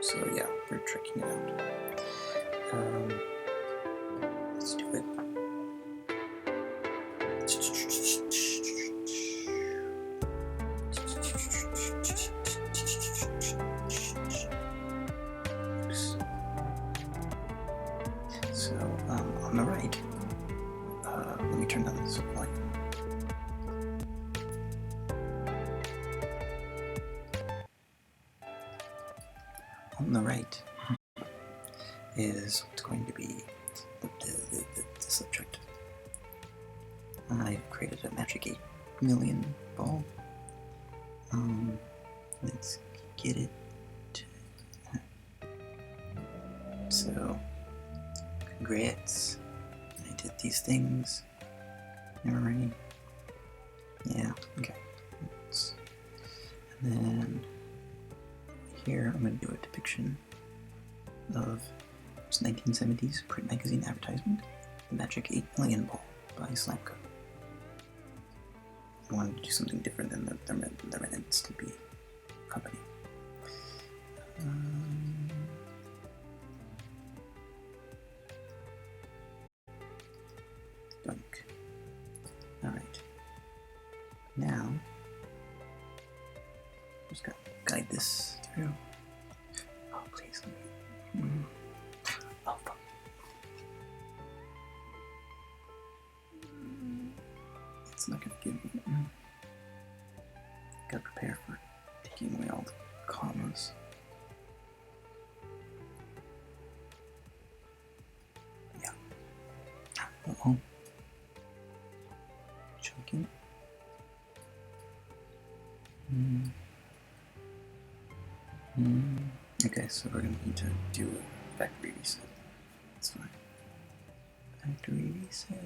So yeah, we're checking it out. Let's do it. So on the right, let me turn down the volume. On the right is what's going to be the subject. I've created a magic 8 million ball. Let's get it. So, congrats. I did these things. Never mind. Yeah, okay. And then here I'm going to do a depiction of this 1970s print magazine advertisement, The Magic 8 Million Ball by Slamco. I wanted to do something different than the Ren and Stimpy company. Dunk. Alright. Now, I'm just going to guide this through. Oh, please let me. Oh, fuck. It's not going to give me. Gotta prepare for taking away all the commas. Yeah. Uh-oh. Chunking. Okay, so we're gonna need to do a factory reset. That's fine. Factory reset.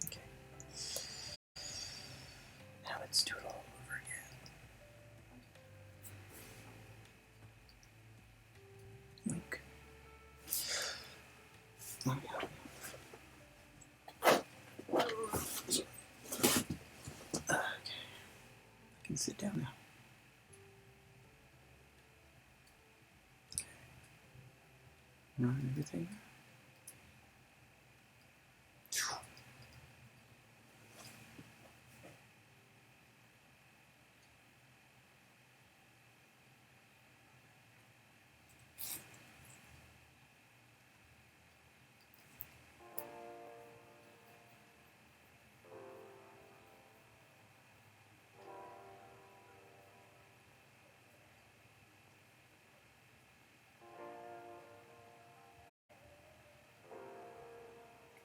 Okay. Now let's do it all over again. Link. Oh, yeah. Okay. I can sit down now. Okay. Run everything.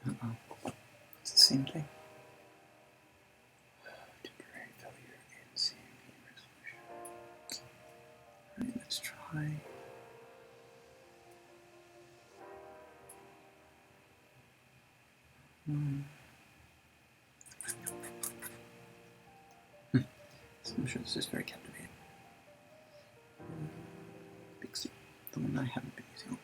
Uh-oh. It's the same thing. Temporary failure in same game resolution. Alright, let's try. I'm sure this is very captivating. Pixie, the one I haven't been using all day.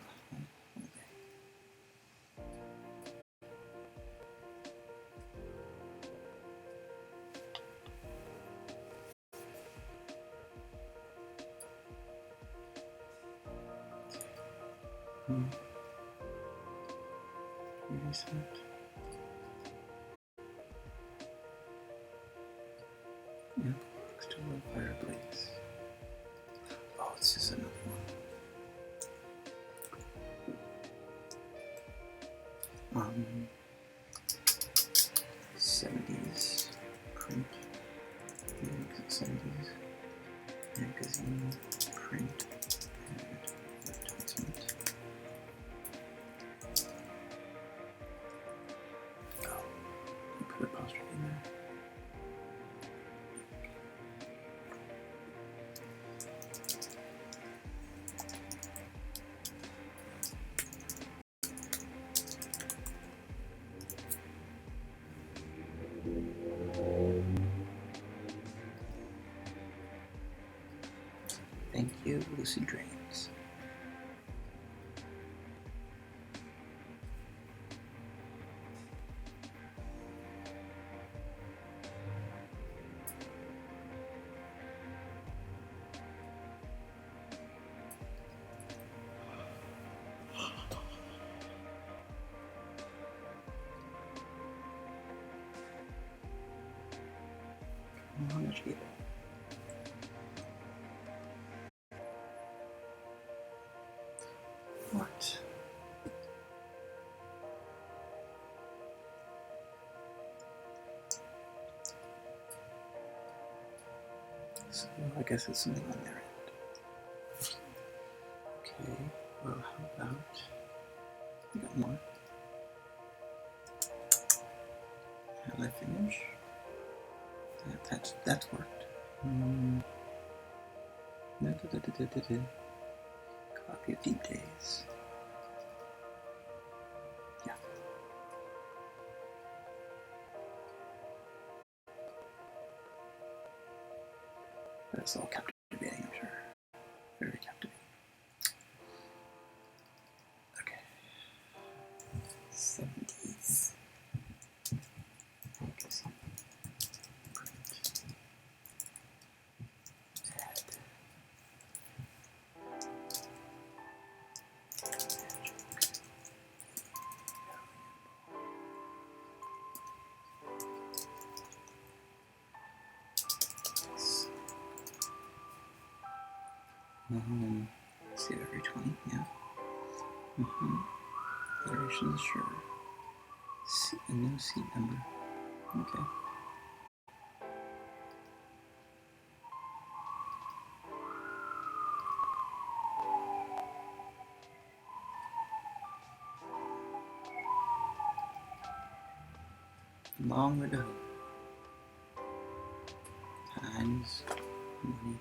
Reset. Yeah, still a fireplace. Oh, it's just another one. 70s print. 70s magazine print advertisement. Oh, you put apostrophe in there. Thank you, Lucid Dreams. How much data? What? So I guess it's something on their end. Okay, well how about we got more. Have I finished? Yeah, that's worked. Copy of deep days. Yeah. That's all captivating, I'm sure. Very captivating. Okay. 70s. Focus. Print. Add. Save every 20, yeah. Iterations, sure. A new seat number. Okay. Long ago. Times money.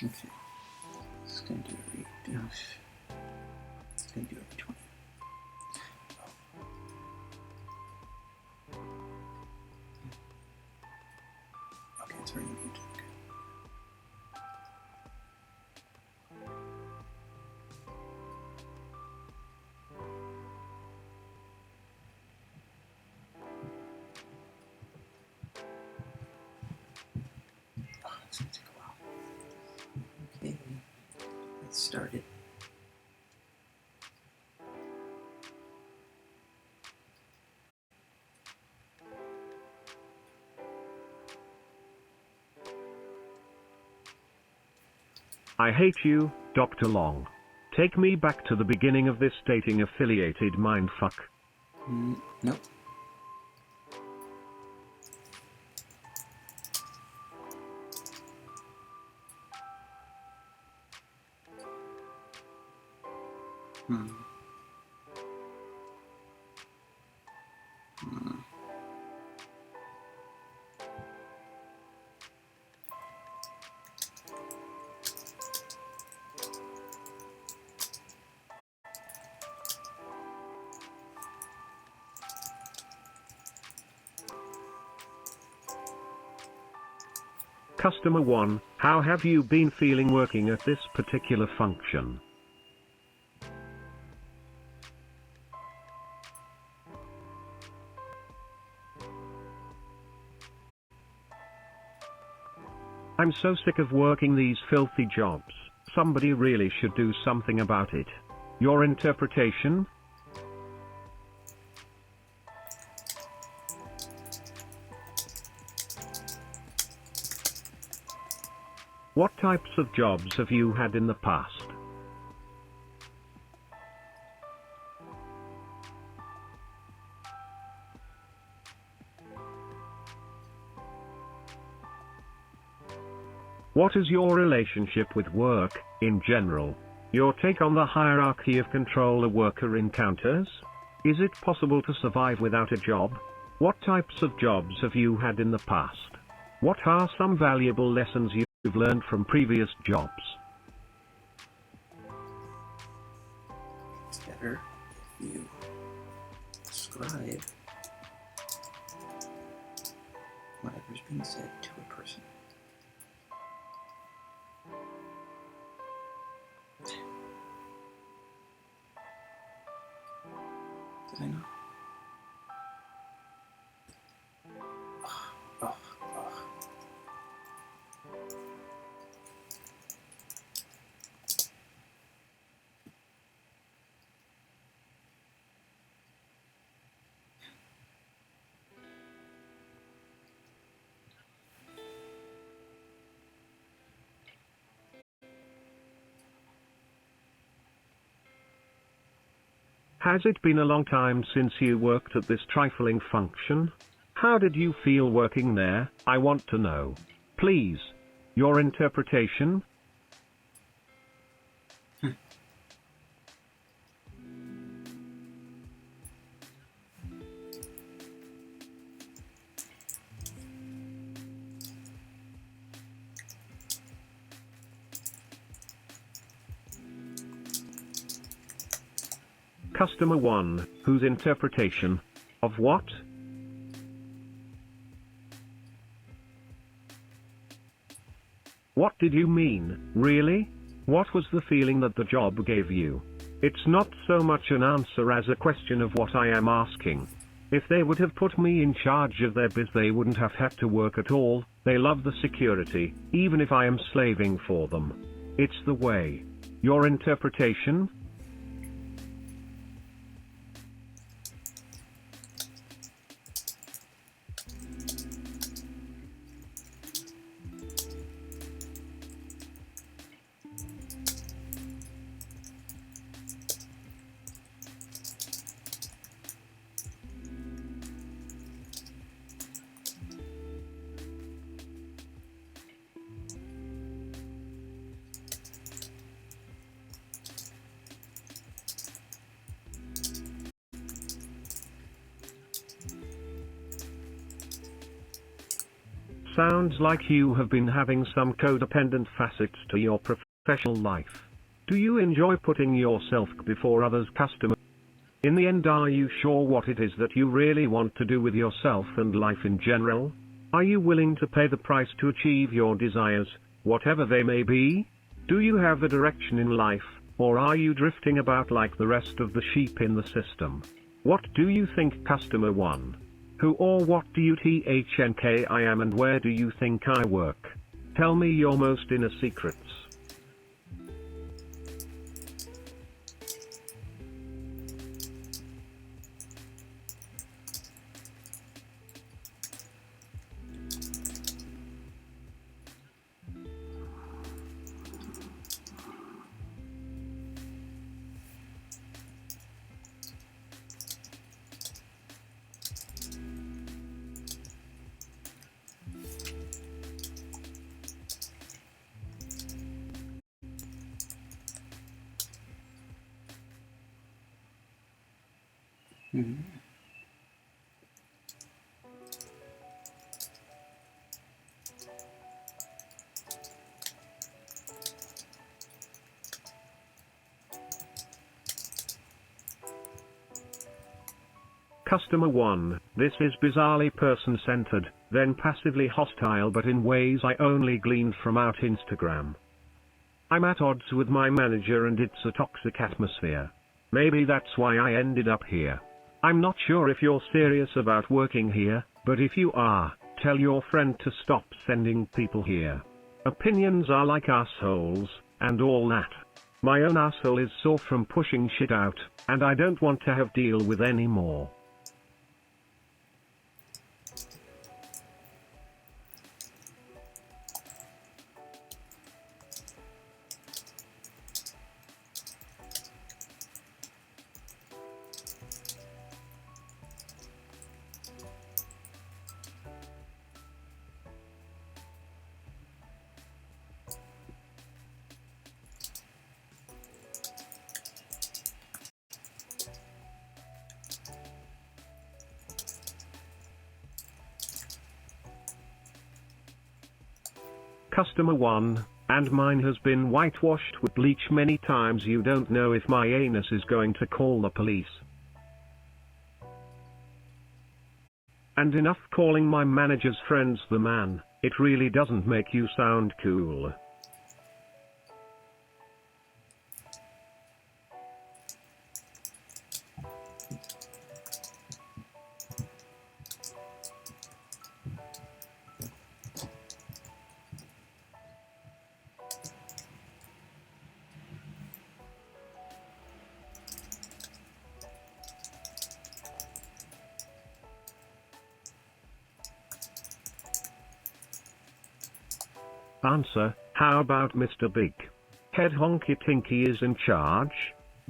Okay. It's gonna do every. It's gonna do every 20. Okay, it's already muted. Okay. Oh, it's gonna take a while. Okay, let's start it. I hate you, Dr. Long. Take me back to the beginning of this dating-affiliated mindfuck. Nope. Customer 1, how have you been feeling working at this particular function? I'm so sick of working these filthy jobs. Somebody really should do something about it. Your interpretation? What types of jobs have you had in the past? What is your relationship with work, in general? Your take on the hierarchy of control a worker encounters? Is it possible to survive without a job? What types of jobs have you had in the past? What are some valuable lessons you've learned from previous jobs? It's better if you describe whatever's being said to a person. Was I not? Oh. Has it been a long time since you worked at this trifling function? How did you feel working there? I want to know. Please. Your interpretation? Customer 1, whose interpretation? Of what? What did you mean, really? What was the feeling that the job gave you? It's not so much an answer as a question of what I am asking. If they would have put me in charge of their biz, they wouldn't have had to work at all. They love the security, even if I am slaving for them. It's the way. Your interpretation? Sounds like you have been having some codependent facets to your professional life. Do you enjoy putting yourself before others' customers? In the end, are you sure what it is that you really want to do with yourself and life in general? Are you willing to pay the price to achieve your desires, whatever they may be? Do you have a direction in life, or are you drifting about like the rest of the sheep in the system? What do you think, Customer 1? Who or what do you think I am, and where do you think I work? Tell me your most inner secrets. Customer 1, this is bizarrely person-centered, then passively hostile, but in ways I only gleaned from out Instagram. I'm at odds with my manager and it's a toxic atmosphere. Maybe that's why I ended up here. I'm not sure if you're serious about working here, but if you are, tell your friend to stop sending people here. Opinions are like assholes, and all that. My own asshole is sore from pushing shit out, and I don't want to have deal with any more. Customer 1, and mine has been whitewashed with bleach many times. You don't know if my anus is going to call the police. And enough calling my manager's friends the man, it really doesn't make you sound cool. Answer, how about Mr. Big? Head Honky Tinky is in charge.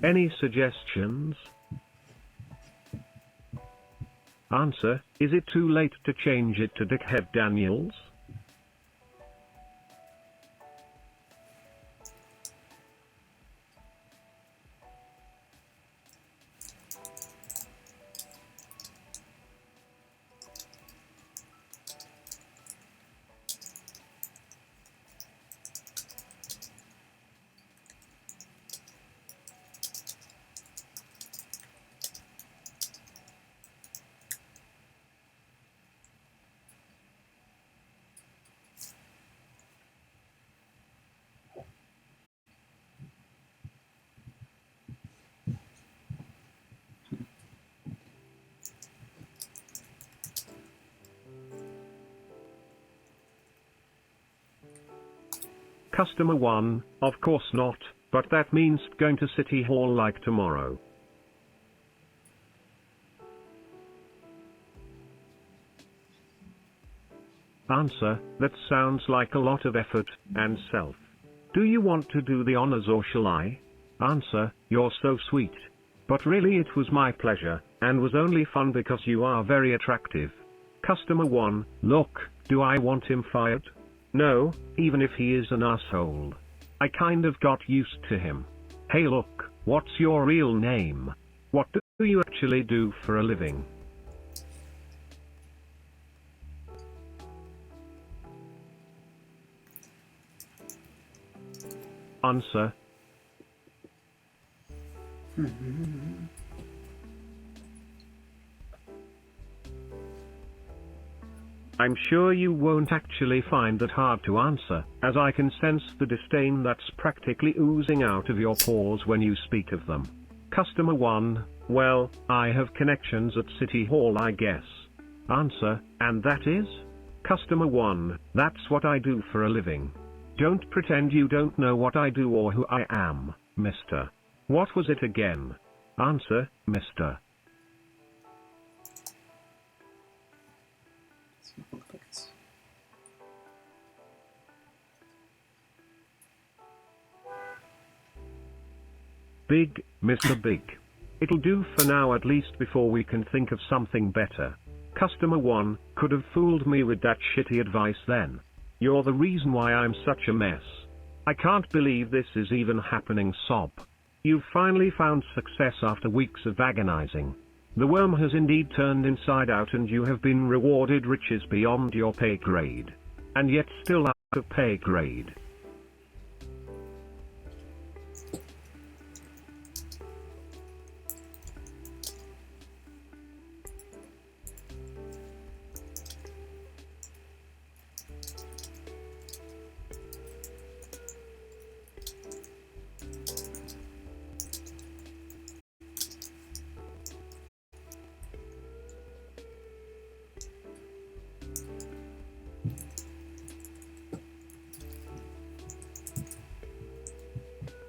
Any suggestions? Answer, is it too late to change it to Dickhead Daniels? Customer 1, of course not, but that means going to City Hall like tomorrow. Answer, that sounds like a lot of effort and self. Do you want to do the honors or shall I? Answer, you're so sweet. But really it was my pleasure, and was only fun because you are very attractive. Customer 1, look, do I want him fired? No, even if he is an asshole. I kind of got used to him. Hey look, what's your real name? What do you actually do for a living? Answer. I'm sure you won't actually find that hard to answer, as I can sense the disdain that's practically oozing out of your pores when you speak of them. Customer 1, well, I have connections at City Hall I guess. Answer, and that is? Customer 1, that's what I do for a living. Don't pretend you don't know what I do or who I am, mister. What was it again? Answer, mister. Big, Mr. Big. It'll do for now at least before we can think of something better. Customer 1, could have fooled me with that shitty advice then. You're the reason why I'm such a mess. I can't believe this is even happening, sob. You've finally found success after weeks of agonizing. The worm has indeed turned inside out and you have been rewarded riches beyond your pay grade. And yet still out of pay grade.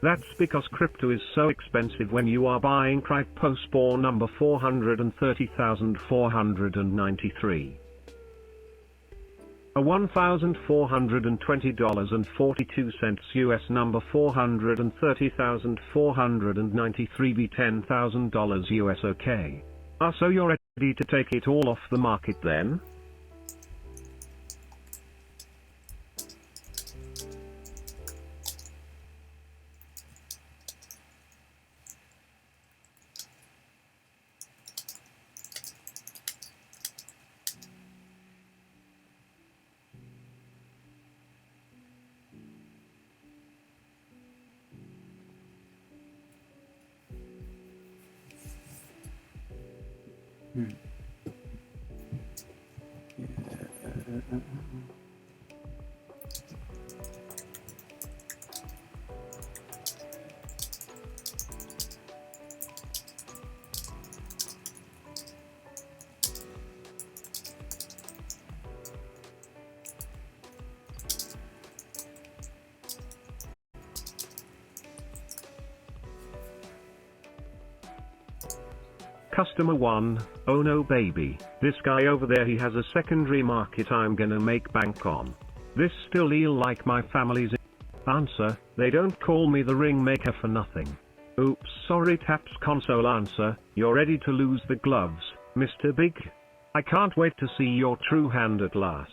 That's because crypto is so expensive when you are buying Cryptospore number 430,493. A $1,420.42 US number 430,493 be $10,000 US, okay. So you're ready to take it all off the market then? Customer 1, oh no baby, this guy over there he has a secondary market I'm gonna make bank on. This still eel like my family's. Answer, they don't call me the ring maker for nothing. Oops, sorry. Taps console. Answer, you're ready to lose the gloves, Mr. Big. I can't wait to see your true hand at last.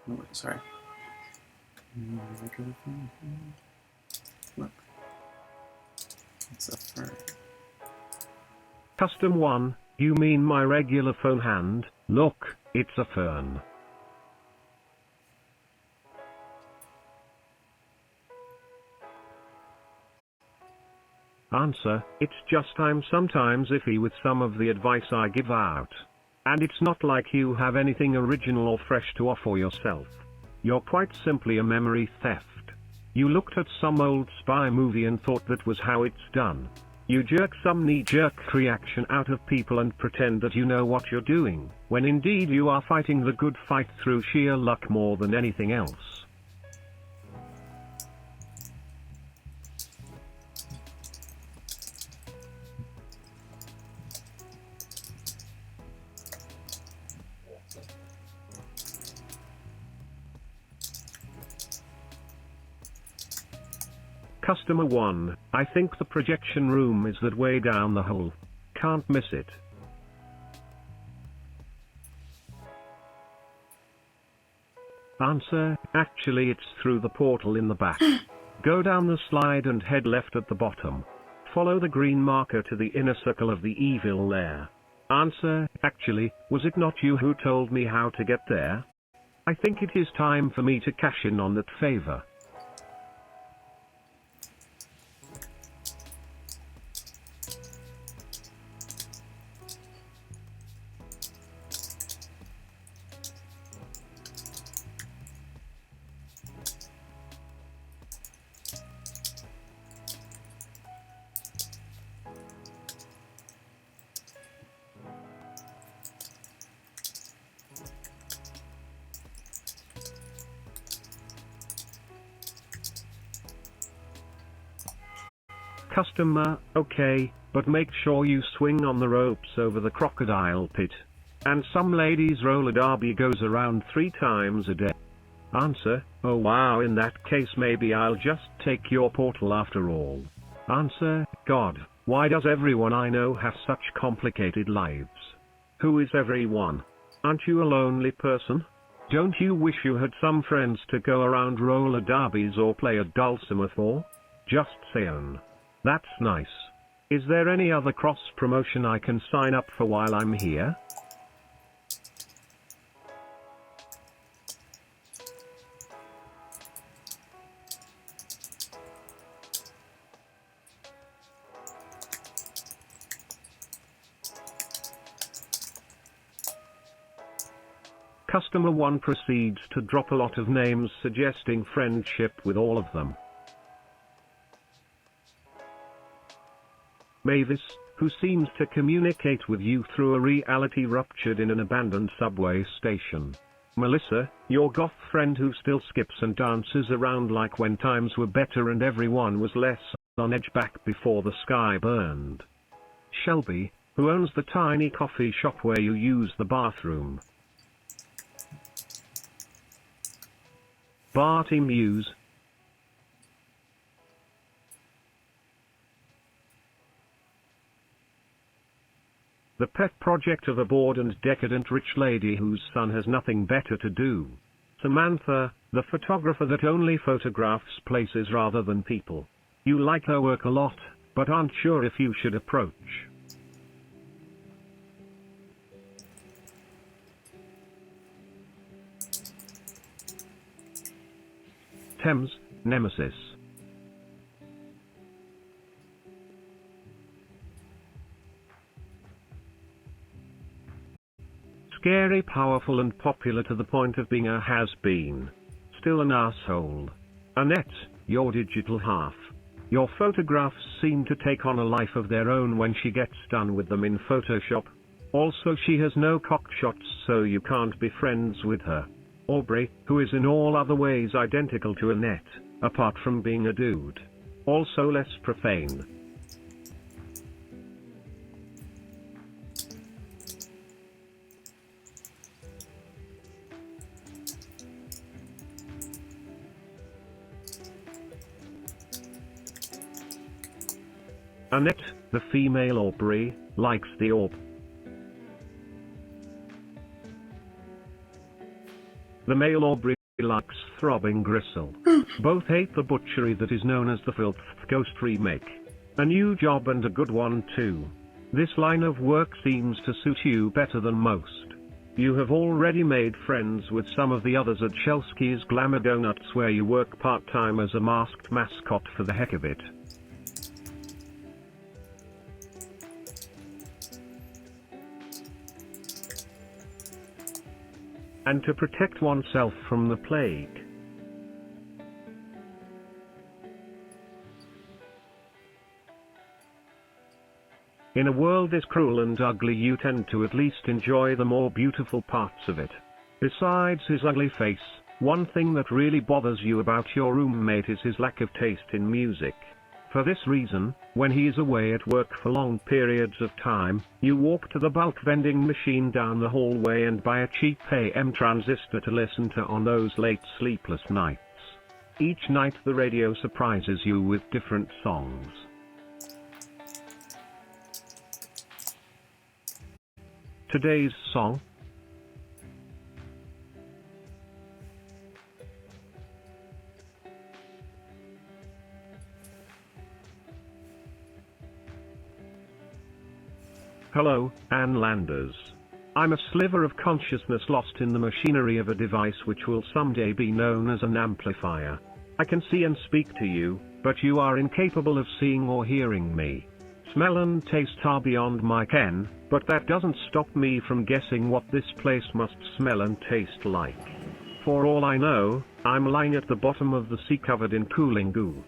Oh, wait, sorry. Look. It's a fern. Custom 1, you mean my regular phone hand? Look, it's a fern. Answer, it's just I'm sometimes iffy with some of the advice I give out. And it's not like you have anything original or fresh to offer yourself. You're quite simply a memory theft. You looked at some old spy movie and thought that was how it's done. You jerk some knee-jerk reaction out of people and pretend that you know what you're doing, when indeed you are fighting the good fight through sheer luck more than anything else. Customer 1, I think the projection room is that way down the hole. Can't miss it. Answer, actually it's through the portal in the back. Go down the slide and head left at the bottom. Follow the green marker to the inner circle of the evil lair. Answer, actually, was it not you who told me how to get there? I think it is time for me to cash in on that favor. Customer, okay, but make sure you swing on the ropes over the crocodile pit. And some ladies' roller derby goes around 3 times a day. Answer, oh wow, in that case maybe I'll just take your portal after all. Answer, God, why does everyone I know have such complicated lives? Who is everyone? Aren't you a lonely person? Don't you wish you had some friends to go around roller derbies or play a dulcimer for? Just saying. That's nice. Is there any other cross-promotion I can sign up for while I'm here? Customer 1 proceeds to drop a lot of names suggesting friendship with all of them. Mavis, who seems to communicate with you through a reality ruptured in an abandoned subway station. Melissa, your goth friend who still skips and dances around like when times were better and everyone was less on edge back before the sky burned. Shelby, who owns the tiny coffee shop where you use the bathroom. Barty Muse, The pet project of a bored and decadent rich lady whose son has nothing better to do. Samantha, the photographer that only photographs places rather than people. You like her work a lot, but aren't sure if you should approach. Thames, Nemesis. Scary, powerful and popular to the point of being a has-been. Still an asshole. Annette, your digital half. Your photographs seem to take on a life of their own when she gets done with them in Photoshop. Also, she has no cockshots, so you can't be friends with her. Aubrey, who is in all other ways identical to Annette, apart from being a dude. Also less profane. Annette, the female Aubrey, likes the orb. The male Aubrey likes throbbing gristle. Both hate the butchery that is known as the Filth Ghost remake. A new job and a good one too. This line of work seems to suit you better than most. You have already made friends with some of the others at Shelsky's Glamour Donuts, where you work part-time as a masked mascot for the heck of it. And to protect oneself from the plague. In a world this cruel and ugly, you tend to at least enjoy the more beautiful parts of it. Besides his ugly face, one thing that really bothers you about your roommate is his lack of taste in music. For this reason, when he is away at work for long periods of time, you walk to the bulk vending machine down the hallway and buy a cheap AM transistor to listen to on those late sleepless nights. Each night the radio surprises you with different songs. Today's song. Hello, Ann Landers. I'm a sliver of consciousness lost in the machinery of a device which will someday be known as an amplifier. I can see and speak to you, but you are incapable of seeing or hearing me. Smell and taste are beyond my ken, but that doesn't stop me from guessing what this place must smell and taste like. For all I know, I'm lying at the bottom of the sea covered in cooling goo.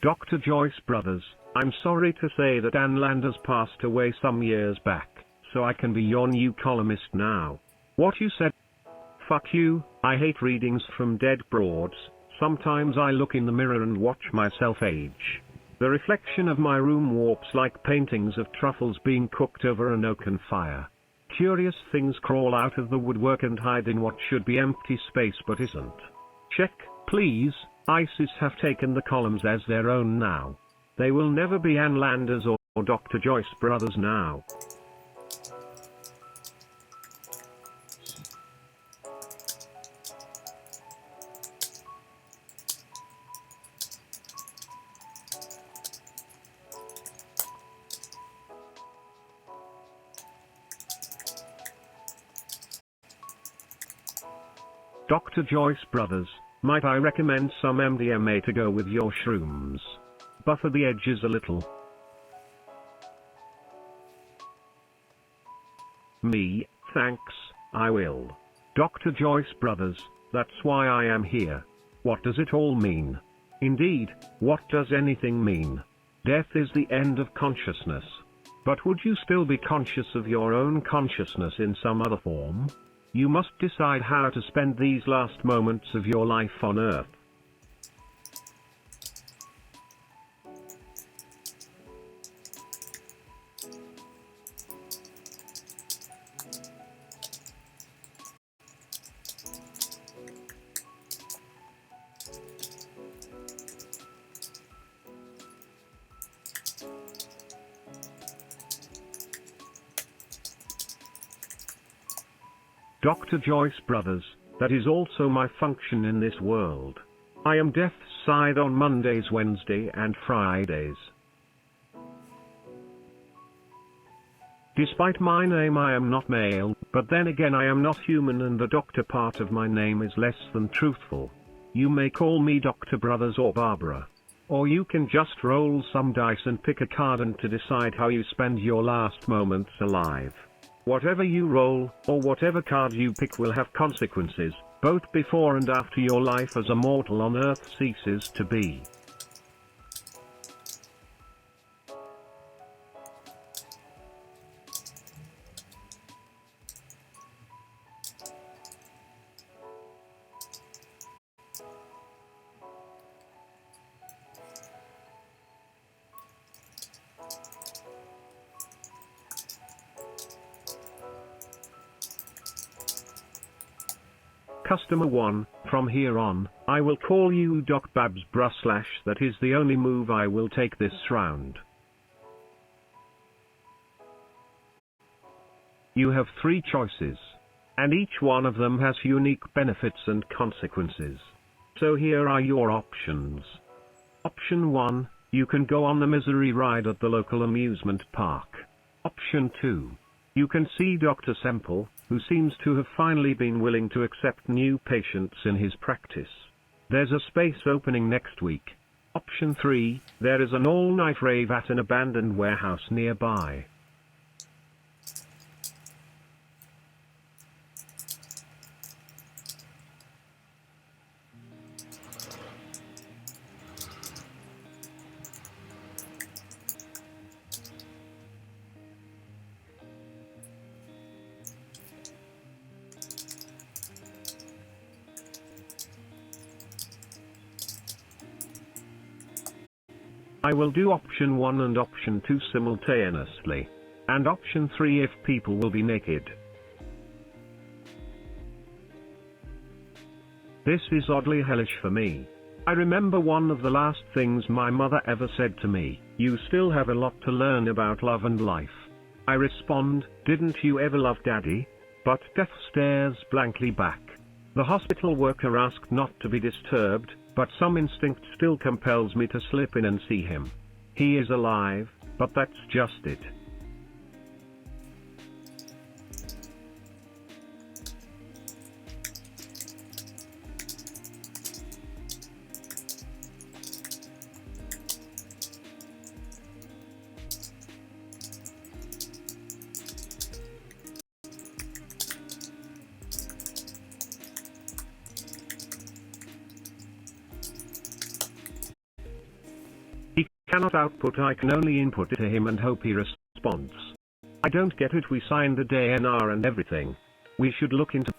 Dr. Joyce Brothers, I'm sorry to say that Ann Landers passed away some years back, so I can be your new columnist now. What you said? Fuck you, I hate readings from dead broads. Sometimes I look in the mirror and watch myself age. The reflection of my room warps like paintings of truffles being cooked over an oaken fire. Curious things crawl out of the woodwork and hide in what should be empty space but isn't. Check, please. ISIS have taken the columns as their own now. They will never be Ann Landers or Dr. Joyce Brothers now. Dr. Joyce Brothers, might I recommend some MDMA to go with your shrooms? Buffer the edges a little. Me, thanks, I will. Dr. Joyce Brothers, that's why I am here. What does it all mean? Indeed, what does anything mean? Death is the end of consciousness. But would you still be conscious of your own consciousness in some other form? You must decide how to spend these last moments of your life on Earth. Dr. Joyce Brothers, that is also my function in this world. I am Death's side on Mondays, Wednesdays and Fridays. Despite my name I am not male, but then again I am not human and the doctor part of my name is less than truthful. You may call me Dr. Brothers or Barbara. Or you can just roll some dice and pick a card and to decide how you spend your last moments alive. Whatever you roll, or whatever card you pick will have consequences, both before and after your life as a mortal on Earth ceases to be. Customer 1, from here on, I will call you Doc Babs Bruslash. That is the only move I will take this round. You have 3 choices. And each one of them has unique benefits and consequences. So here are your options. Option 1, you can go on the misery ride at the local amusement park. Option 2, you can see Dr. Semple, who seems to have finally been willing to accept new patients in his practice. There's a space opening next week. Option 3, there is an all-night rave at an abandoned warehouse nearby. I will do option 1 and option 2 simultaneously. And option 3 if people will be naked. This is oddly hellish for me. I remember one of the last things my mother ever said to me, "You still have a lot to learn about love and life." I respond, "Didn't you ever love Daddy?" But Death stares blankly back. The hospital worker asked not to be disturbed, but some instinct still compels me to slip in and see him. He is alive, but that's just it. Cannot output, I can only input it to him and hope he responds. I don't get it, we signed the DNR and everything. We should look into...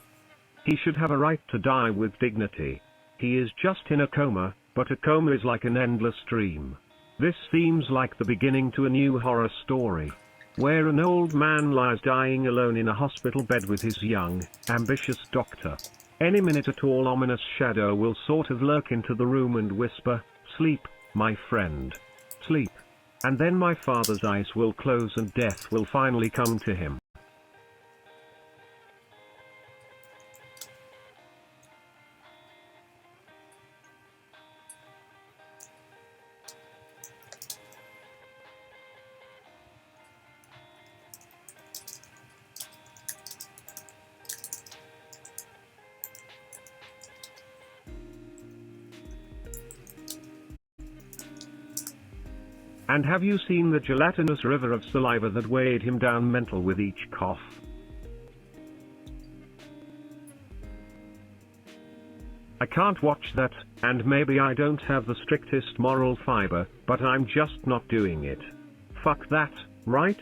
He should have a right to die with dignity. He is just in a coma, but a coma is like an endless dream. This seems like the beginning to a new horror story, where an old man lies dying alone in a hospital bed with his young, ambitious doctor. Any minute a tall ominous shadow will sort of lurk into the room and whisper, "Sleep, my friend. Sleep." And then my father's eyes will close and death will finally come to him. And have you seen the gelatinous river of saliva that weighed him down mental with each cough? I can't watch that, and maybe I don't have the strictest moral fiber, but I'm just not doing it. Fuck that, right?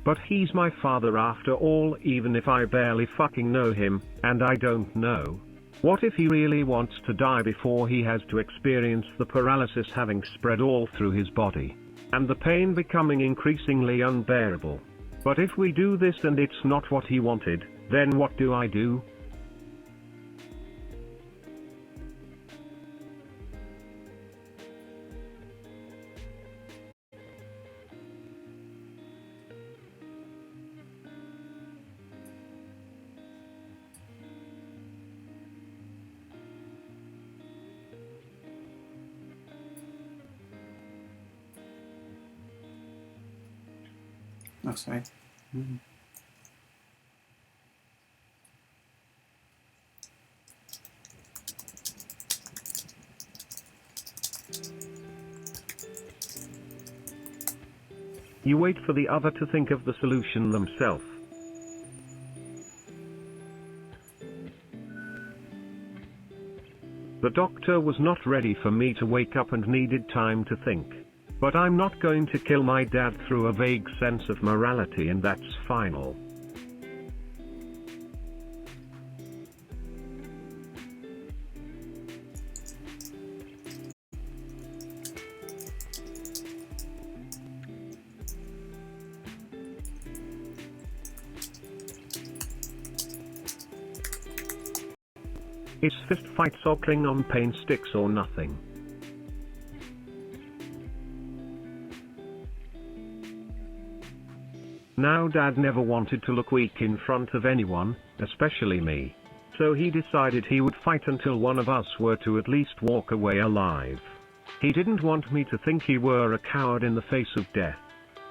But he's my father after all, even if I barely fucking know him, and I don't know. What if he really wants to die before he has to experience the paralysis having spread all through his body, and the pain becoming increasingly unbearable? But if we do this and it's not what he wanted, then what do I do? Oh, sorry. You wait for the other to think of the solution themselves. The doctor was not ready for me to wake up and needed time to think. But I'm not going to kill my dad through a vague sense of morality, and that's final. Is fist fight sockling on pain sticks or nothing? Now Dad never wanted to look weak in front of anyone, especially me. So he decided he would fight until one of us were to at least walk away alive. He didn't want me to think he were a coward in the face of death.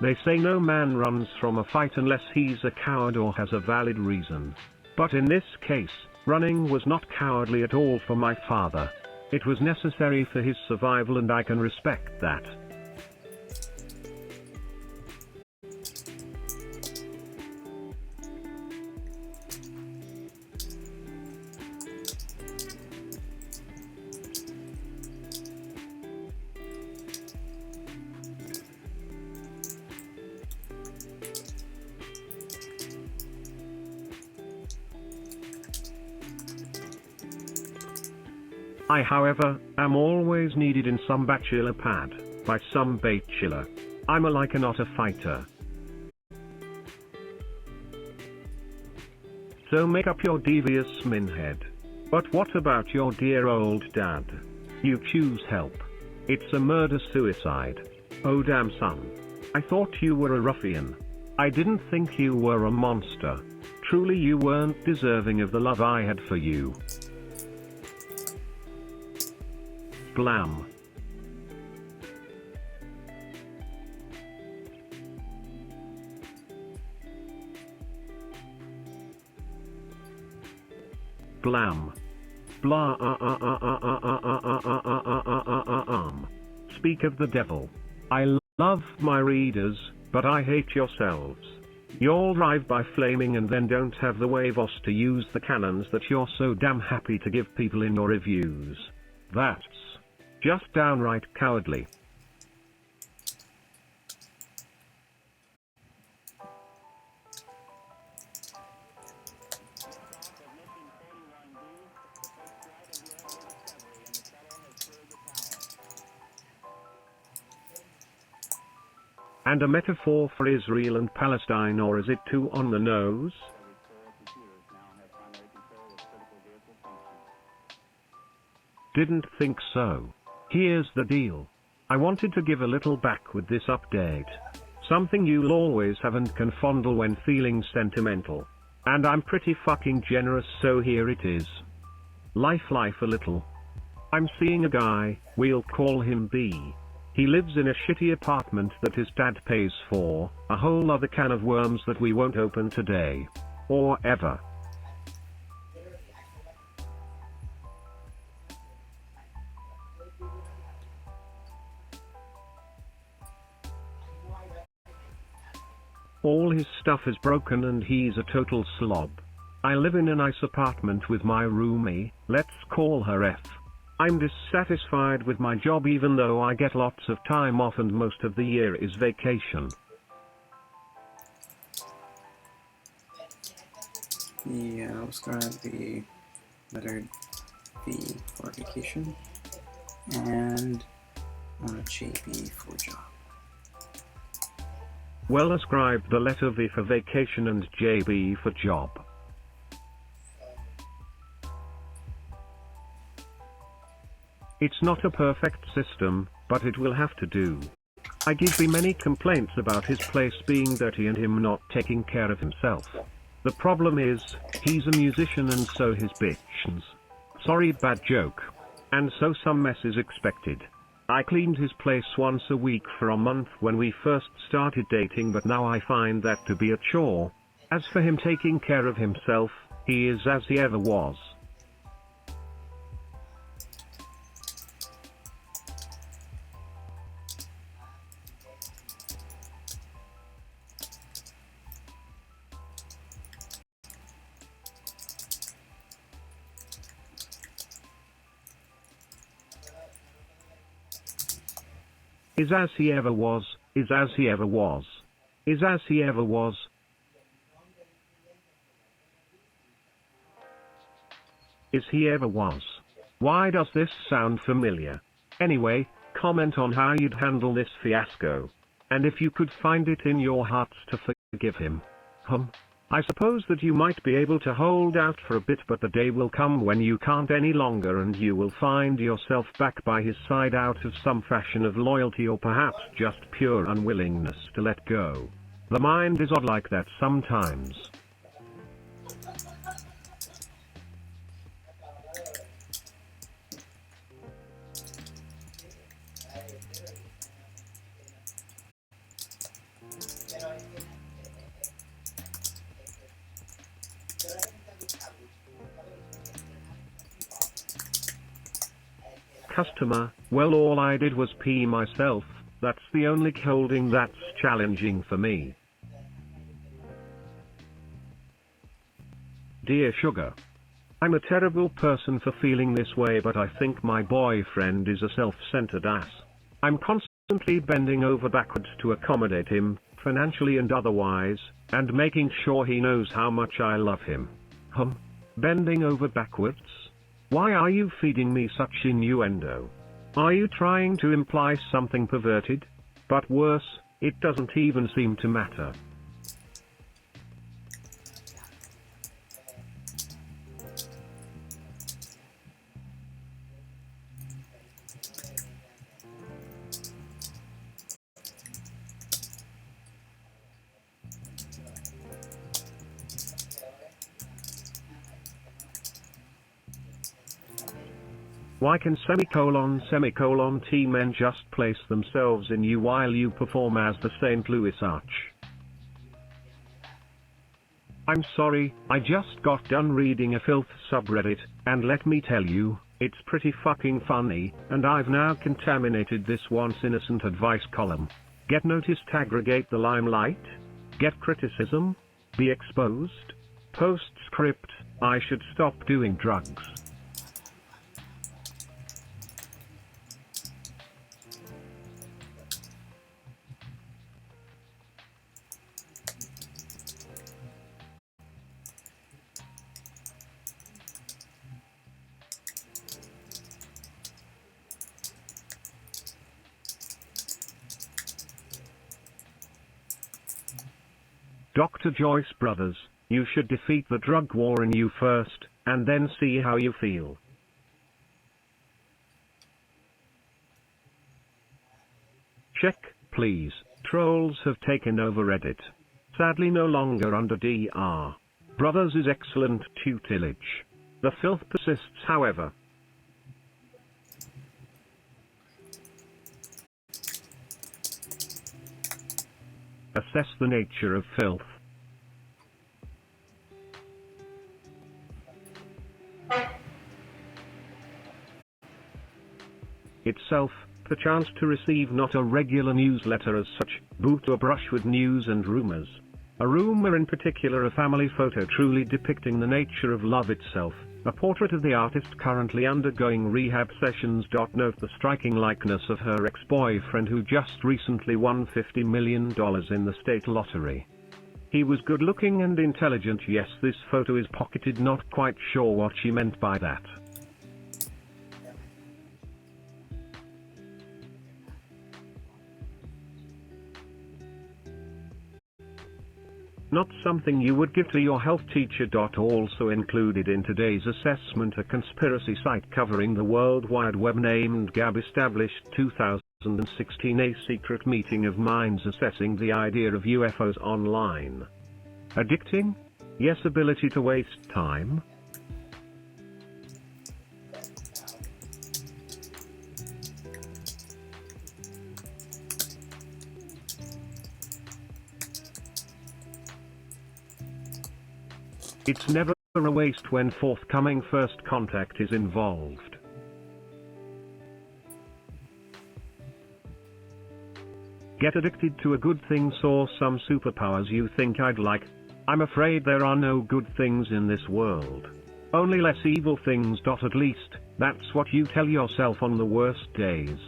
They say no man runs from a fight unless he's a coward or has a valid reason. But in this case, running was not cowardly at all for my father. It was necessary for his survival, and I can respect that. I, however, am always needed in some bachelor pad, by some bachelor. I'm a like not a fighter. So make up your devious minhead. But what about your dear old dad? You choose help. It's a murder-suicide. Oh damn son. I thought you were a ruffian. I didn't think you were a monster. Truly you weren't deserving of the love I had for you. Blam. Blam. Blah. Speak of the devil. I love my readers, but I hate yourselves. You'll drive by flaming and then don't have the huevos to use the cannons that you're so damn happy to give people in your reviews. That's just downright cowardly. And a metaphor for Israel and Palestine, or is it too on the nose? Didn't think so. Here's the deal. I wanted to give a little back with this update. Something you'll always have and can fondle when feeling sentimental. And I'm pretty fucking generous, so here it is. Life a little. I'm seeing a guy, we'll call him B. He lives in a shitty apartment that his dad pays for, a whole other can of worms that we won't open today. Or ever. All his stuff is broken and he's a total slob. I live in a nice apartment with my roomie, let's call her F. I'm dissatisfied with my job even though I get lots of time off and most of the year is vacation. Yeah, I'll start the letter V for vacation and JB for job. Well, ascribe the letter V for vacation and JB for job. It's not a perfect system, but it will have to do. I give V many complaints about his place being dirty and him not taking care of himself. The problem is, he's a musician and so his bitches. Sorry, bad joke. And so some mess is expected. I cleaned his place once a week for a month when we first started dating, but now I find that to be a chore. As for him taking care of himself, he is as he ever was. Is as he ever was, is as he ever was. Is as he ever was. Is he ever was. Why does this sound familiar? Anyway, comment on how you'd handle this fiasco. And if you could find it in your hearts to forgive him. I suppose that you might be able to hold out for a bit, but the day will come when you can't any longer and you will find yourself back by his side out of some fashion of loyalty or perhaps just pure unwillingness to let go. The mind is odd like that sometimes. Customer, well, all I did was pee myself, that's the only holding that's challenging for me. Dear Sugar, I'm a terrible person for feeling this way, but I think my boyfriend is a self-centered ass. I'm constantly bending over backwards to accommodate him, financially and otherwise, and making sure he knows how much I love him. Bending over backwards? Why are you feeding me such innuendo? Are you trying to imply something perverted? But worse, it doesn't even seem to matter. Why can semicolon T men just place themselves in you while you perform as the St. Louis Arch? I'm sorry, I just got done reading a filth subreddit, and let me tell you, it's pretty fucking funny, and I've now contaminated this once innocent advice column. Get noticed, aggregate the limelight? Get criticism? Be exposed? Postscript, I should stop doing drugs. Dr. Joyce Brothers, you should defeat the drug war in you first, and then see how you feel. Check, please, trolls have taken over Reddit. Sadly no longer under Dr. Brothers' excellent tutelage. The filth persists, however. Assess the nature of filth. Itself, the chance to receive not a regular newsletter as such, but to a brush with news and rumors. A room or in particular a family photo truly depicting the nature of love itself, a portrait of the artist currently undergoing rehab sessions. Note the striking likeness of her ex-boyfriend who just recently won $50 million in the state lottery. He was good looking and intelligent. Yes, this photo is pocketed, not quite sure what she meant by that. Not something you would give to your health teacher. Also included in today's assessment, a conspiracy site covering the World Wide Web named Gab established 2016 a secret meeting of minds assessing the idea of UFOs online. Addicting? Yes. Ability to waste time? It's never a waste when forthcoming first contact is involved. Get addicted to a good thing. Saw some superpowers you think I'd like. I'm afraid there are no good things in this world. Only less evil things. At least, that's what you tell yourself on the worst days.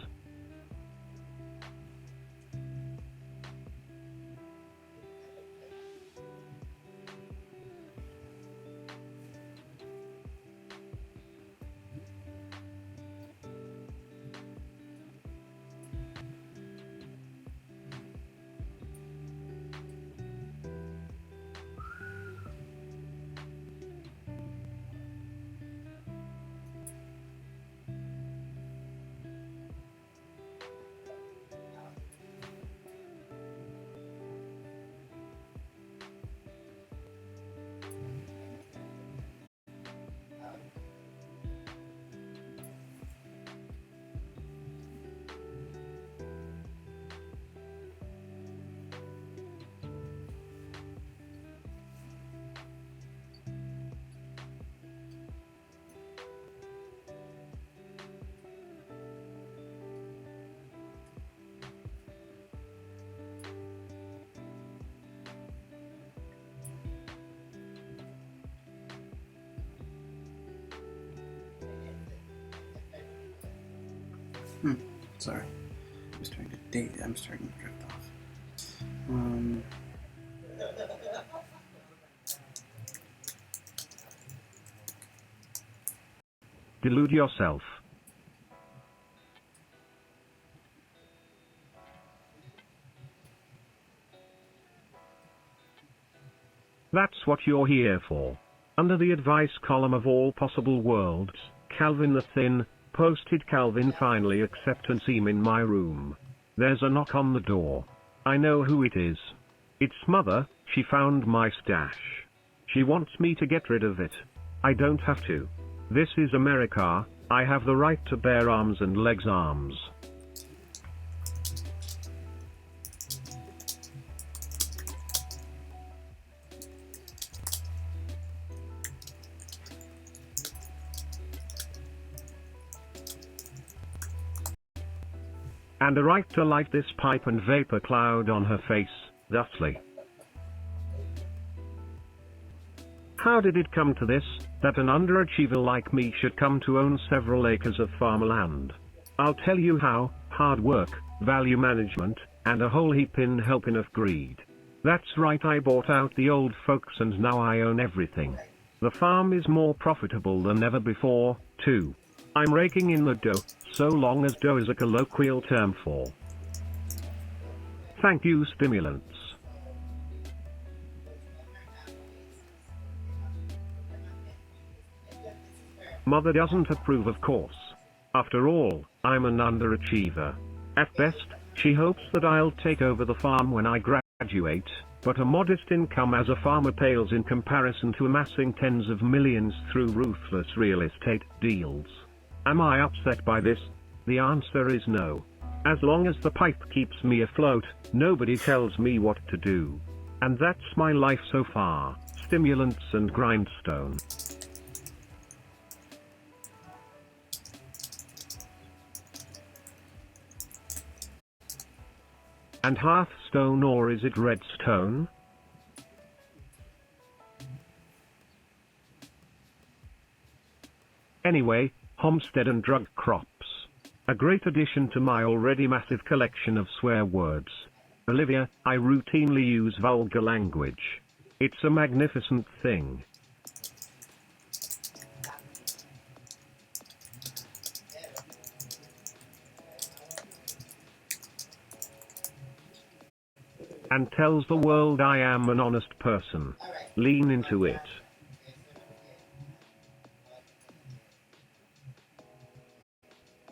Sorry. I'm starting to drift off. Delude yourself. That's what you're here for. Under the advice column of all possible worlds, Calvin the Thin posted, Calvin finally acceptance email in my room. There's a knock on the door. I know who it is. It's Mother. She found my stash. She wants me to get rid of it. I don't have to. This is America. I have the right to bear arms and legs. Arms. And a right to light this pipe and vapor cloud on her face, thusly. How did it come to this, that an underachiever like me should come to own several acres of farmland? I'll tell you how: hard work, value management, and a whole heap in helping of greed. That's right, I bought out the old folks and now I own everything. The farm is more profitable than ever before, too. I'm raking in the dough, so long as dough is a colloquial term for. Thank you, stimulants. Mother doesn't approve, of course. After all, I'm an underachiever. At best, she hopes that I'll take over the farm when I graduate, but a modest income as a farmer pales in comparison to amassing tens of millions through ruthless real estate deals. Am I upset by this? The answer is no. As long as the pipe keeps me afloat, nobody tells me what to do. And that's my life so far: stimulants and grindstone. And Hearthstone, or is it Redstone? Anyway, homestead and drug crops. A great addition to my already massive collection of swear words. Olivia, I routinely use vulgar language. It's a magnificent thing. And tells the world I am an honest person. Lean into it.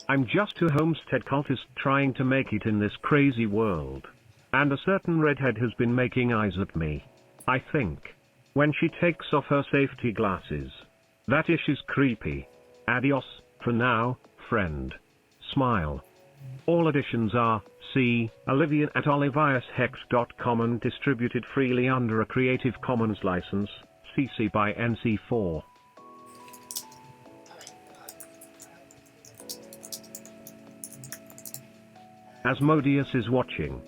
I'm just a homestead cultist trying to make it in this crazy world. And a certain redhead has been making eyes at me. I think. When she takes off her safety glasses. That ish is creepy. Adios, for now, friend. Smile. All editions are, see, Olivia at oliviashex.com and distributed freely under a Creative Commons license, CC by NC4. Asmodeus is watching.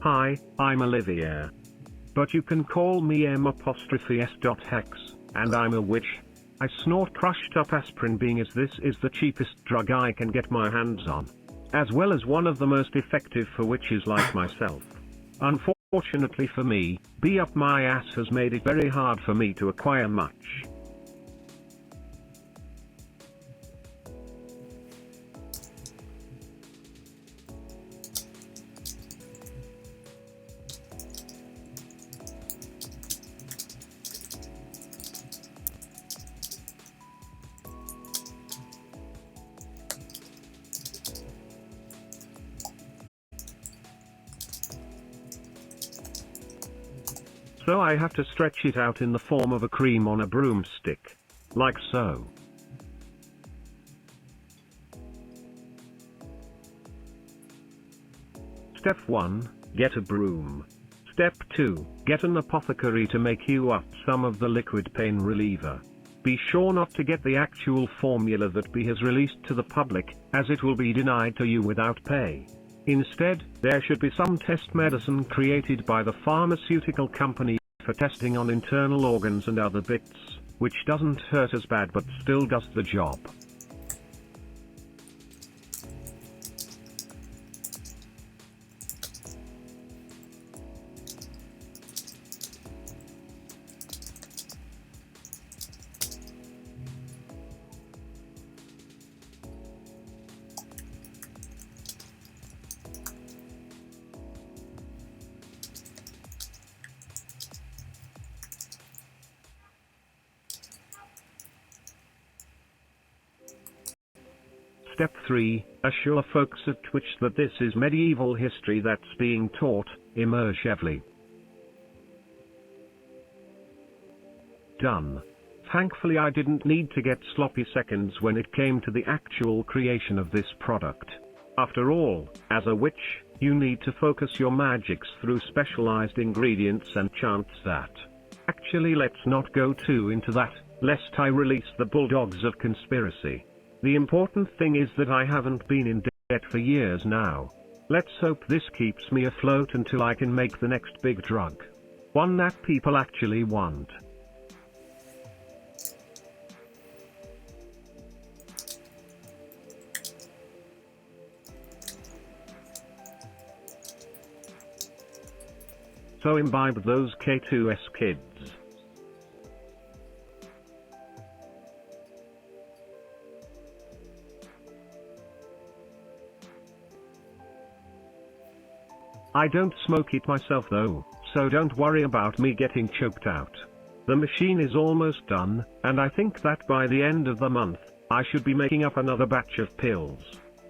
Hi, I'm Olivia. But you can call me M''S.Hex, and I'm a witch. I snort crushed up aspirin being as this is the cheapest drug I can get my hands on. As well as one of the most effective for witches like myself. Unfortunately for me, be up my ass has made it very hard for me to acquire much. So I have to stretch it out in the form of a cream on a broomstick. Like so. Step 1, get a broom. Step 2, get an apothecary to make you up some of the liquid pain reliever. Be sure not to get the actual formula that B has released to the public, as it will be denied to you without pay. Instead, there should be some test medicine created by the pharmaceutical company for testing on internal organs and other bits, which doesn't hurt as bad but still does the job. Step 3, assure folks at Twitch that this is medieval history that's being taught, immersively. Done. Thankfully I didn't need to get sloppy seconds when it came to the actual creation of this product. After all, as a witch, you need to focus your magics through specialized ingredients and chants that. Actually, let's not go too into that, lest I release the bulldogs of conspiracy. The important thing is that I haven't been in debt for years now. Let's hope this keeps me afloat until I can make the next big drug. One that people actually want. So imbibe those K2S kids. I don't smoke it myself though, so don't worry about me getting choked out. The machine is almost done, and I think that by the end of the month, I should be making up another batch of pills.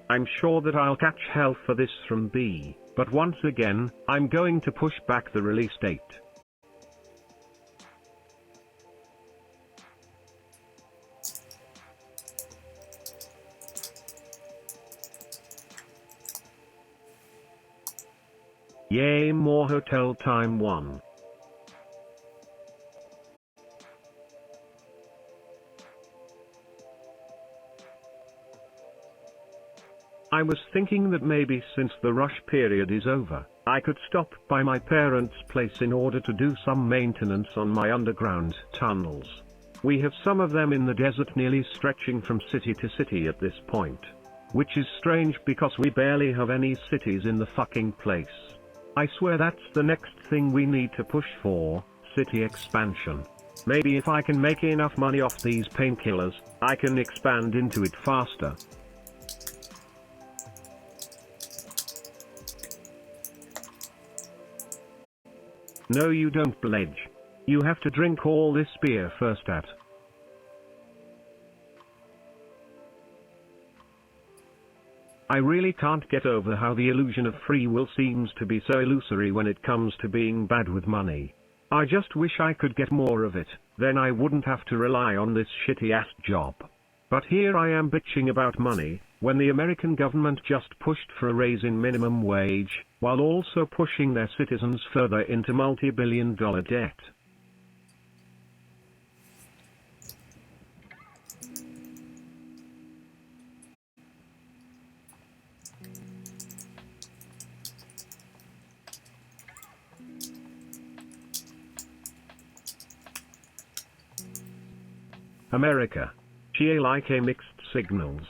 I'm sure that I'll catch hell for this from B, but once again, I'm going to push back the release date. Yay, more hotel time 1. I was thinking that maybe since the rush period is over, I could stop by my parents' place in order to do some maintenance on my underground tunnels. We have some of them in the desert nearly stretching from city to city at this point. Which is strange because we barely have any cities in the fucking place. I swear that's the next thing we need to push for, city expansion. Maybe if I can make enough money off these painkillers, I can expand into it faster. No, you don't, Bledge. You have to drink all this beer first. I really can't get over how the illusion of free will seems to be so illusory when it comes to being bad with money. I just wish I could get more of it, then I wouldn't have to rely on this shitty-ass job. But here I am bitching about money, when the American government just pushed for a raise in minimum wage, while also pushing their citizens further into multi-billion-dollar debt. America. She like a mixed signals.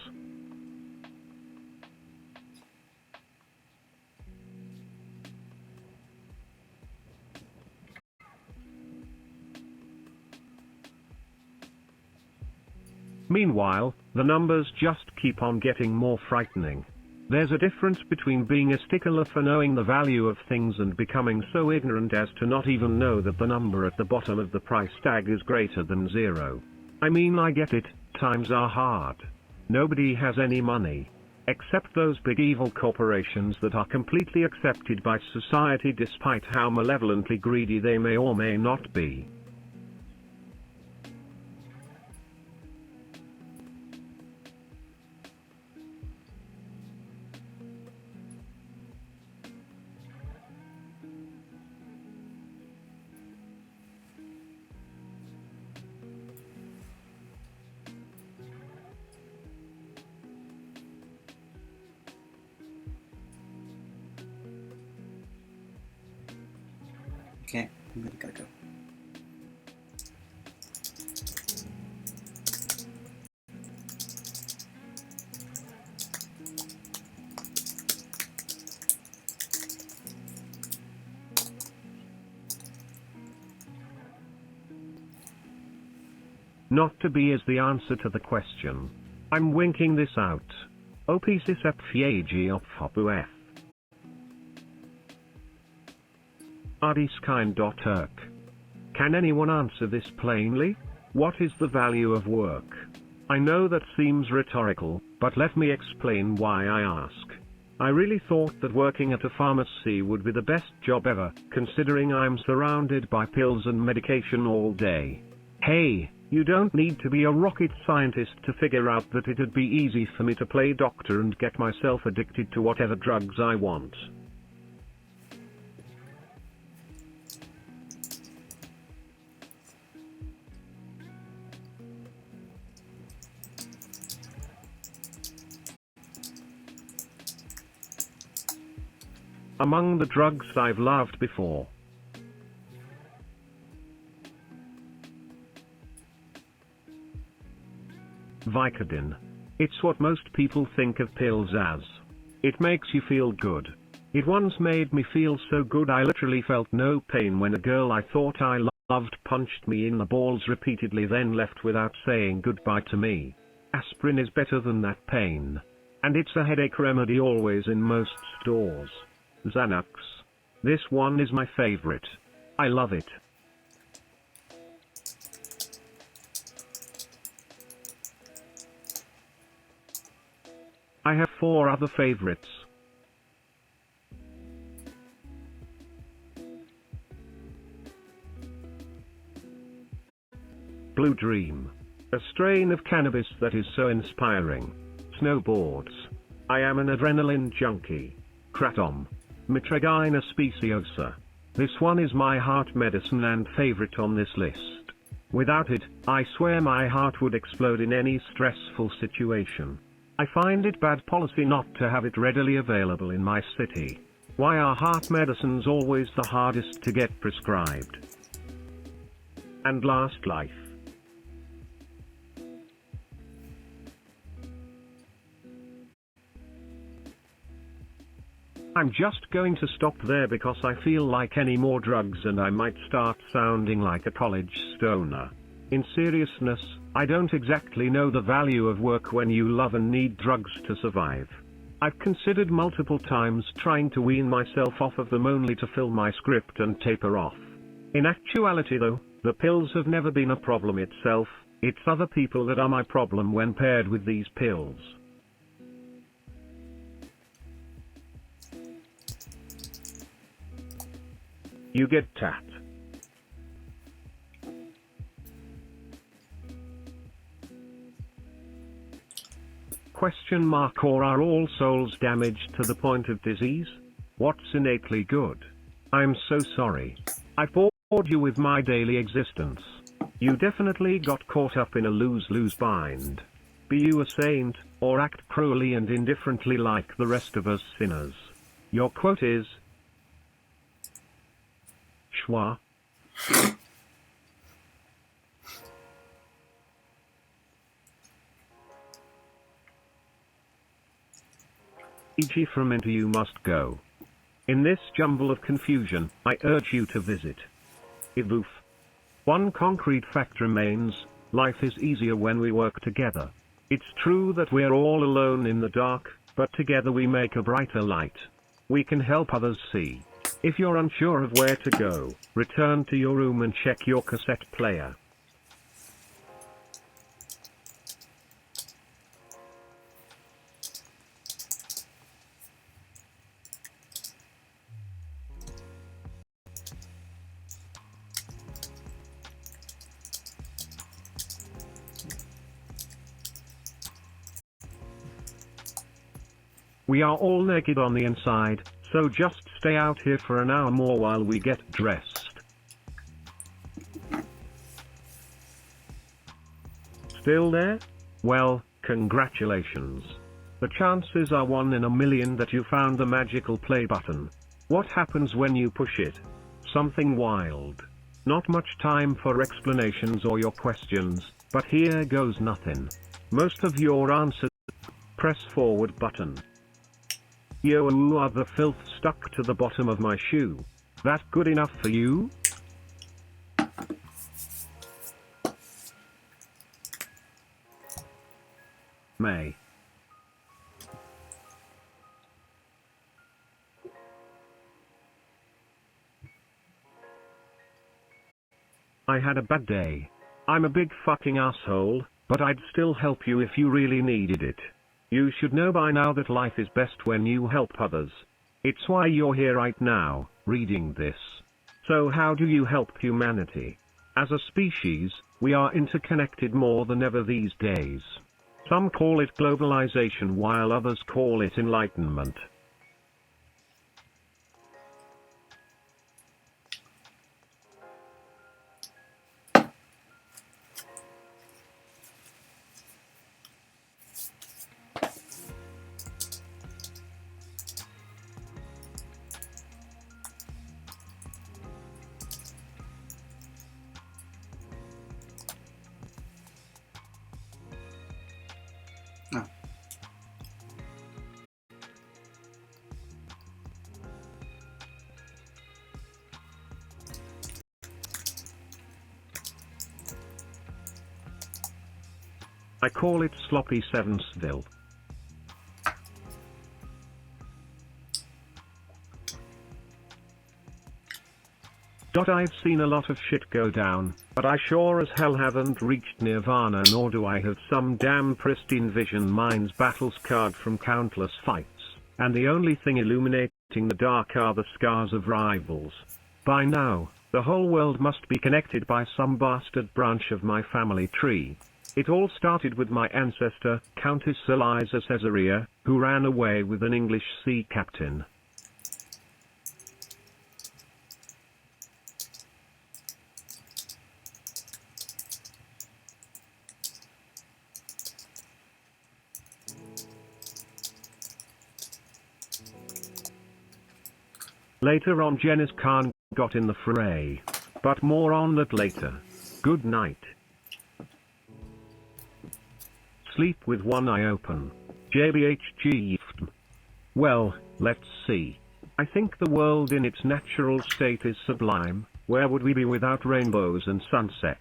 Meanwhile, the numbers just keep on getting more frightening. There's a difference between being a stickler for knowing the value of things and becoming so ignorant as to not even know that the number at the bottom of the price tag is greater than 0. I mean, I get it, times are hard. Nobody has any money. Except those big evil corporations that are completely accepted by society despite how malevolently greedy they may or may not be. Okay, I'm really gotta go. Not to be is the answer to the question. I'm winking this out. Opisis epfiagi of F. Ardiskind.erk. Can anyone answer this plainly? What is the value of work? I know that seems rhetorical, but let me explain why I ask. I really thought that working at a pharmacy would be the best job ever, considering I'm surrounded by pills and medication all day. Hey, you don't need to be a rocket scientist to figure out that it'd be easy for me to play doctor and get myself addicted to whatever drugs I want. Among the drugs I've loved before. Vicodin. It's what most people think of pills as. It makes you feel good. It once made me feel so good I literally felt no pain when a girl I thought I loved punched me in the balls repeatedly, then left without saying goodbye to me. Aspirin is better than that pain. And it's a headache remedy always in most stores. Xanax. This one is my favorite. I love it. I have 4 other favorites. Blue Dream. A strain of cannabis that is so inspiring. Snowboards. I am an adrenaline junkie. Kratom. Mitragyna speciosa. This one is my heart medicine and favorite on this list. Without it, I swear my heart would explode in any stressful situation. I find it bad policy not to have it readily available in my city. Why are heart medicines always the hardest to get prescribed? And last life. I'm just going to stop there because I feel like any more drugs and I might start sounding like a college stoner. In seriousness, I don't exactly know the value of work when you love and need drugs to survive. I've considered multiple times trying to wean myself off of them only to fill my script and taper off. In actuality though, the pills have never been a problem itself, it's other people that are my problem when paired with these pills. You get tat. Question mark, or are all souls damaged to the point of disease? What's innately good? I'm so sorry. I bored you with my daily existence. You definitely got caught up in a lose-lose bind. Be you a saint, or act cruelly and indifferently like the rest of us sinners. Your quote is Schwa. E.g. from into you must go. In this jumble of confusion, I urge you to visit Ivoof. One concrete fact remains, life is easier when we work together. It's true that we're all alone in the dark, but together we make a brighter light. We can help others see. If you're unsure of where to go, return to your room and check your cassette player. We are all naked on the inside, so just stay out here for an hour more while we get dressed. Still there? Well, congratulations. The chances are 1 in a million that you found the magical play button. What happens when you push it? Something wild. Not much time for explanations or your questions, but here goes nothing. Most of your answers. Press forward button. Yo, are the filth stuck to the bottom of my shoe? That good enough for you? May. I had a bad day. I'm a big fucking asshole, but I'd still help you if you really needed it. You should know by now that life is best when you help others. It's why you're here right now, reading this. So how do you help humanity? As a species, we are interconnected more than ever these days. Some call it globalization while others call it enlightenment. Oh. I call it sloppy Seventhsville. I've seen a lot of shit go down, but I sure as hell haven't reached nirvana, nor do I have some damn pristine vision mind's battle scarred from countless fights, and the only thing illuminating the dark are the scars of rivals. By now, the whole world must be connected by some bastard branch of my family tree. It all started with my ancestor, Countess Eliza Caesarea, who ran away with an English sea captain. Later on Genghis Khan got in the fray. But more on that later. Good night. Sleep with one eye open. JBHG. Well, let's see. I think the world in its natural state is sublime. Where would we be without rainbows and sunsets?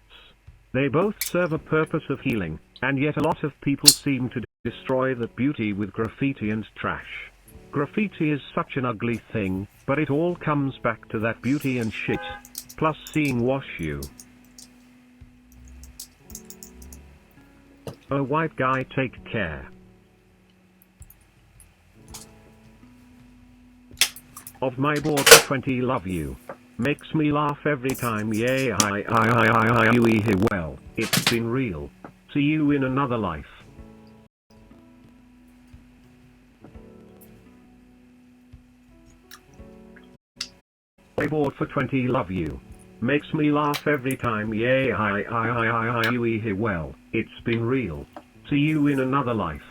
They both serve a purpose of healing, and yet a lot of people seem to destroy that beauty with graffiti and trash. Graffiti is such an ugly thing, but it all comes back to that beauty and shit. Plus seeing wash you. Oh white guy, take care. Of my board for 20 love you. Makes me laugh every time. Yay, you well, it's been real. See you in another life. My board for 20 love you. Makes me laugh every time. Yay, you well, it's been real. See you in another life.